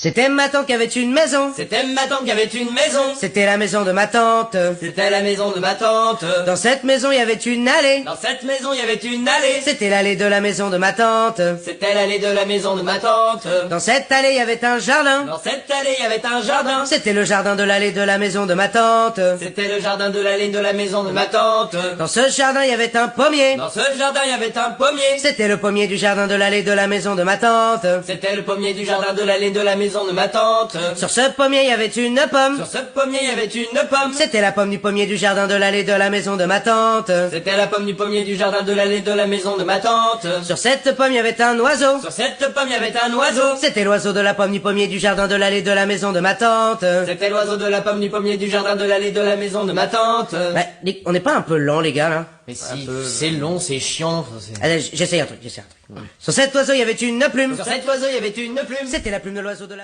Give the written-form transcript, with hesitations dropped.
C'était ma tante qui avait une maison. C'était ma tante qui avait une maison. C'était la maison de ma tante. C'était la maison de ma tante. Dans cette maison, il y avait une allée. Dans cette maison, il y avait une allée. C'était l'allée de la maison de ma tante. C'était l'allée de la maison de ma tante. Dans cette allée, il y avait un jardin. Dans cette allée, il y avait un jardin. C'était le jardin de l'allée de la maison de ma tante. C'était le jardin de l'allée de la maison de ma tante. Dans ce jardin, il y avait un pommier. Dans ce jardin, il y avait un pommier. C'était le pommier du jardin de l'allée de la maison de ma tante. C'était le pommier du jardin de l'allée de la maison de ma tante. Sur ce pommier, il y avait une pomme. Sur ce pommier, il y avait une pomme. C'était la pomme du pommier du jardin de l'allée de la maison de ma tante. C'était la pomme du pommier du jardin de l'allée de la maison de ma tante. Sur cette pomme, il y avait un oiseau. Sur cette pomme, il y avait un oiseau. C'était l'oiseau de la pomme du pommier du jardin de l'allée de la maison de ma tante. C'était l'oiseau de la pomme du pommier du jardin de l'allée de la maison de ma tante. Bah, on n'est pas un peu lent, les gars, là? Mais si, c'est long, c'est chiant. Allez, j'essaye un truc. Sur cet oiseau, il y avait une plume. Sur cet oiseau, il y avait une plume. C'était la plume de l'oiseau de la